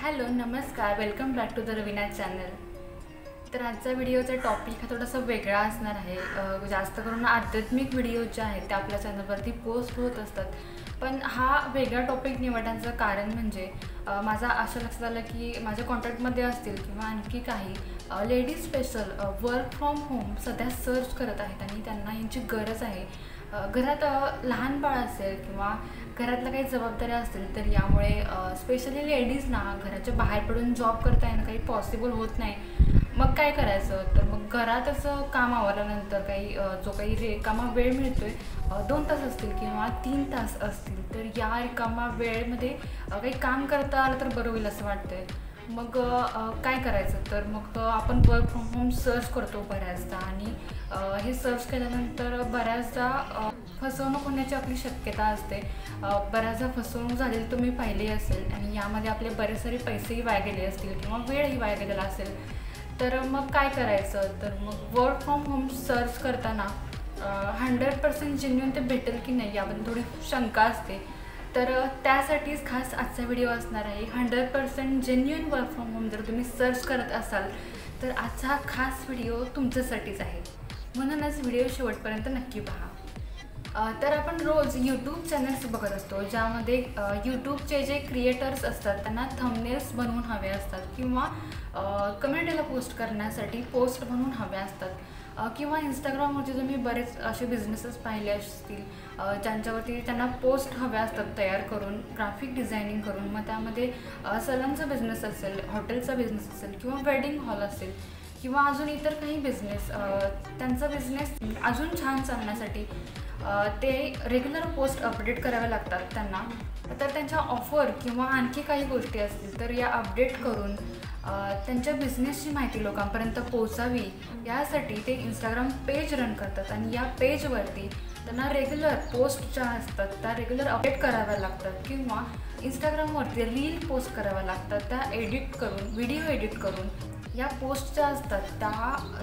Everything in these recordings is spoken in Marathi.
हॅलो नमस्कार, welcome back to the Raveena channel. तर आजचा व्हिडिओचा टॉपिक हा थोडासा वेगळा असणार आहे। जास्त करून आध्यात्मिक व्हिडिओ जे आहेत ते आपल्या चॅनलवरती पोस्ट होत असतात, पण हा वेगळा टॉपिक निवडण्याचं कारण म्हणजे माझा असं लक्षात आलं की माझ्या कॉन्टॅक्टमध्ये असतील किंवा आणखी काही ladies special work from home सध्या सर्च करत आहेत आणि त्यांना यांची गरज आहे। घरात लहान बाळ असेल किंवा घरातल्या काही जबाबदाऱ्या असतील तर यामुळे स्पेशली लेडीजना घराच्या बाहेर पडून जॉब करता येणं काही पॉसिबल होत नाही। मग काय करायचं, तर मग घरातच काम आवरल्यानंतर जो काही रिकामा वेळ मिळतो आहे 2 तास असतील किंवा 3 तास असतील, तर या रिकामा वेळेमध्ये काही काम करता आलं तर बरं होईल असं वाटतं आहे। मग काय करायचं, तर मग आपण वर्क फ्रॉम होम सर्च करतो बऱ्याचदा आणि हे सर्च केल्यानंतर बऱ्याचदा फसवणूक होण्याची आपली शक्यता असते। बऱ्याचदा फसवणूक झालेली तुम्ही पाहिली असेल आणि यामध्ये आपले बरेच सारे पैसेही वाया गेले असतील किंवा वेळही वाया गेलेला असेल। तर मग काय करायचं, तर मग वर्क फ्रॉम होम सर्च करताना 100% जेन्युइन ते भेटेल की नाही याबद्दल थोडी शंका असते। तर त्यासाठीच खास आजचा व्हिडिओ असणार आहे। 100% जेन्युइन वर्क फ्रॉम होम जर तुम्ही सर्च करत असाल तर आजचा हा खास व्हिडिओ तुमच्यासाठीच आहे, म्हणूनच व्हिडिओ शेवटपर्यंत नक्की पहा। तर आपण रोज यूट्यूब चॅनल्स बघत असतो ज्यामध्ये यूट्यूबचे जे क्रिएटर्स असतात त्यांना थंबनेल्स बनवून हवे असतात किंवा कम्युनिटीला पोस्ट करण्यासाठी पोस्ट बनवून हवे असतात किंवा इंस्टाग्रामवरती तुम्ही बरेच असे बिझनेसेस पाहिले असतील ज्यांच्यावरती त्यांना पोस्ट हव्या असतात तयार करून, ग्राफिक डिझायनिंग करून। मग त्यामध्ये सलूनचा बिझनेस असेल, हॉटेलचा बिझनेस असेल किंवा वेडिंग हॉल असेल किंवा अजून इतर काही बिझनेस, त्यांचा बिझनेस अजून छान चालण्यासाठी ते रेग्युलर पोस्ट अपडेट करावे लागतात त्यांना। तर त्यांच्या ऑफर किंवा आणखी काही गोष्टी असतील तर या अपडेट करून त्यांच्या बिझनेसची माहिती लोकांपर्यंत पोहोचावी यासाठी ते इंस्टाग्राम पेज रन करतात आणि या पेजवरती त्यांना रेग्युलर पोस्ट ज्या असतात त्या रेग्युलर अपडेट कराव्या लागतात किंवा इंस्टाग्रामवरती रील पोस्ट कराव्या लागतात, त्या एडिट करून, व्हिडिओ एडिट करून। या पोस्ट ज्या असतात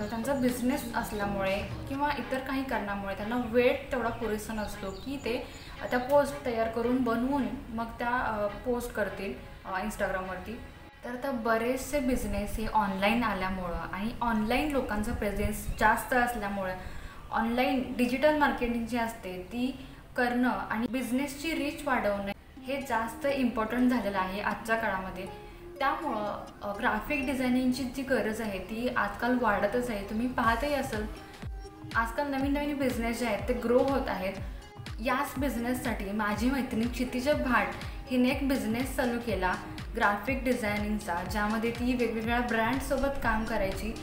त्यांचा बिझनेस असल्यामुळे किंवा इतर काही कारणामुळे त्यांना वेळ तेवढा पुरेसा नसतो की ते त्या पोस्ट तयार करून बनवून मग त्या पोस्ट करतील इंस्टाग्रामवरती। तर आता बरेचसे बिझनेस हे ऑनलाईन आल्यामुळं आणि ऑनलाईन लोकांचं प्रेझेन्स जास्त असल्यामुळं ऑनलाईन डिजिटल मार्केटिंग जी असते ती करणं आणि बिझनेसची रीच वाढवणं हे जास्त इम्पॉर्टंट झालेलं आहे आजच्या काळामध्ये। त्यामुळं ग्राफिक डिझायनिंगची जी गरज आहे ती आजकाल वाढतच आहे। तुम्ही पाहतही असाल आजकाल नवीन नवीन बिझनेस जे आहेत ते ग्रो होत आहेत। याच बिझनेससाठी माझी मैत्रीण क्षितिज भाट हिने एक बिझनेस चालू केला ग्राफिक डिझायनिंगचा, ज्यामध्ये ती वेगवेगळ्या ब्रँडसोबत काम करायची।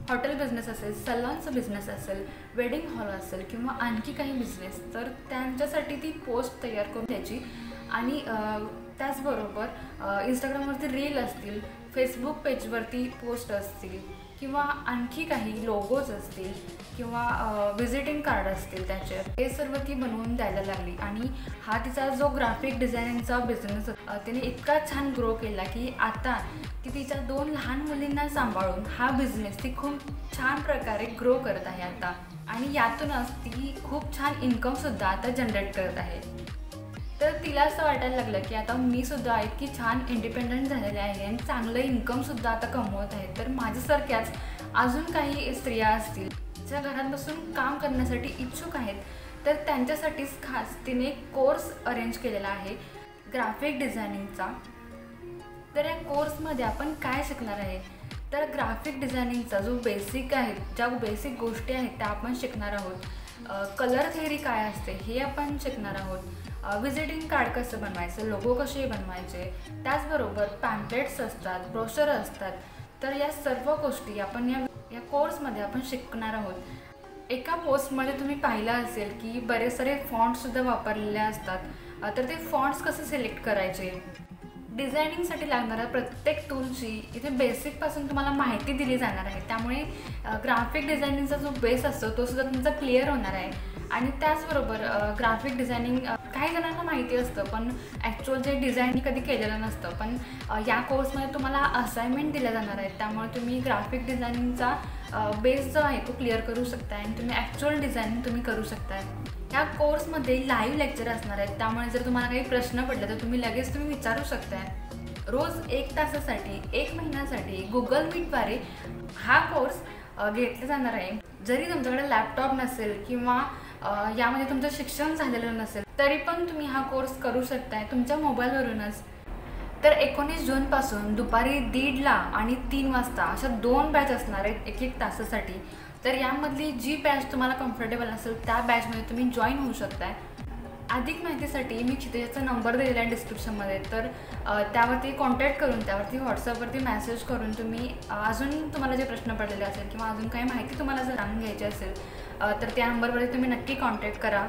हॉटेल बिझनेस असेल, सलूनचा बिझनेस असेल, वेडिंग हॉल असेल किंवा आणखी काही बिझनेस, तर त्यांच्यासाठी ती पोस्ट तयार करून द्यायची आणि त्याचबरोबर इंस्टाग्रामवरती रील असतील, फेसबुक पेजवरती पोस्ट असतील किंवा आणखी काही लोगोज असतील किंवा व्हिजिटिंग कार्ड असतील त्याचे, हे सर्व ती बनवून द्यायला लागली। आणि हा तिचा जो ग्राफिक डिझायनिंगचा बिझनेस तिने इतका छान ग्रो केला की आता ती तिच्या 2 लहान मुलींना सांभाळून हा बिझनेस ती खूप छान प्रकारे ग्रो करत आहे आता, आणि यातूनच ती खूप छान इन्कमसुद्धा आता जनरेट करत आहे। तर तिला असं वाटायला लागलं की आता मी सुद्धा इतकी छान इंडिपेंडंट झालेले आहे आणि चांगलं इन्कमसुद्धा आता कमवत आहे, तर माझ्यासारख्याच अजून काही स्त्रिया असतील ज्या घरात बसून काम करण्यासाठी इच्छुक आहेत तर त्यांच्यासाठीच खास तिने एक कोर्स अरेंज केलेला आहे ग्राफिक डिझायनिंगचा। तर या कोर्समध्ये आपण काय शिकणार आहे, तर ग्राफिक डिझायनिंगचा जो बेसिक आहे, ज्या बेसिक गोष्टी आहेत त्या आपण शिकणार आहोत। कलर थेअरी काय असते हे आपण शिकणार आहोत। व्हिजिटिंग कार्ड कसं बनवायचं, लोगो कसे बनवायचे, त्याचबरोबर पॅम्पलेट्स असतात, ब्रोशर असतात। तर या सर्व गोष्टी आपण या कोर्समध्ये आपण शिकणार आहोत। एका पोस्टमध्ये तुम्ही पाहिलं असेल की बरेच सारे फॉन्ट्ससुद्धा वापरलेले असतात, तर ते फॉन्ट्स कसे सिलेक्ट करायचे, डिझायनिंगसाठी लागणाऱ्या प्रत्येक टूलची इथे बेसिकपासून तुम्हाला माहिती दिली जाणार आहे। त्यामुळे ग्राफिक डिझायनिंगचा जो बेस असतो तो सुद्धा तुमचा क्लिअर होणार आहे। आणि त्याचबरोबर ग्राफिक डिझायनिंग काही जणांना माहिती असतं पण ॲक्च्युअल जे डिझायनिंग कधी केलेलं नसतं, पण या कोर्समध्ये तुम्हाला असाइनमेंट दिल्या जाणार आहेत, त्यामुळे तुम्ही ग्राफिक डिझायनिंगचा बेस जो आहे तो क्लिअर करू शकता आणि तुम्ही ॲक्च्युअल डिझायनिंग तुम्ही करू शकता। या कोर्समध्ये लाईव्ह लेक्चर असणार आहेत, त्यामुळे जर तुम्हाला काही प्रश्न पडले तर तुम्ही लगेच विचारू शकता। रोज 1 तासासाठी 1 महिन्यासाठी गुगल मीटद्वारे हा कोर्स घेतला जाणार आहे. जरी तुमच्याकडे लॅपटॉप नसेल किंवा यामध्ये तुमचं शिक्षण झालेलं नसेल तरी पण तुम्ही हा कोर्स करू शकताय तुमच्या मोबाईलवरूनच. तर 19 जूनपासून दुपारी 1:30 आणि 3 वाजता अशा 2 बॅच असणार आहेत 1-1 तासासाठी. तर यामधली जी बॅच तुम्हाला कम्फर्टेबल असेल त्या बॅचमध्ये तुम्ही जॉईन होऊ शकताय. अधिक माहितीसाठी मी क्षितिजाचा नंबर दिलेला आहे डिस्क्रिप्शनमध्ये, तर त्यावरती कॉन्टॅक्ट करून त्यावरती व्हॉट्सअपवरती मेसेज करून तुम्ही अजून तुम्हाला जे प्रश्न पडलेले असेल किंवा अजून काही माहिती तुम्हाला जर जाणून घ्यायची असेल तर त्या नंबरवरती तुम्ही नक्की कॉन्टॅक्ट करा.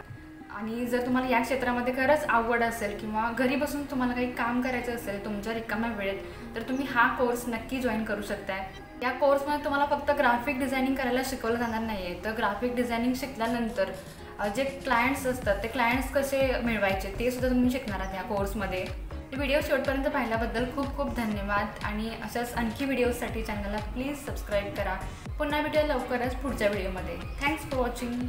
आणि जर तुम्हाला या क्षेत्रामध्ये खरंच आवड असेल किंवा घरी बसून तुम्हाला काही काम करायचं असेल तुमच्या रिकाम्या वेळेत तर तुम्ही हा कोर्स नक्की जॉईन करू शकताय. या कोर्समध्ये तुम्हाला फक्त ग्राफिक डिझायनिंग करायला शिकवलं जाणार नाही आहे, तर ग्राफिक डिझायनिंग शिकल्यानंतर जे क्लायंट्स असतात ते क्लायंट्स कसे मिळवायचे ते सुद्धा तुम्ही शिकणार आहात या कोर्समध्ये. व्हिडिओ शेवटपर्यंत पाहिल्याबद्दल खूप खूप धन्यवाद आणि अशाच आणखी व्हिडिओजसाठी चॅनलला प्लीज सबस्क्राईब करा. पुन्हा भेटूया लवकरच पुढच्या व्हिडिओमध्ये. Thanks for watching.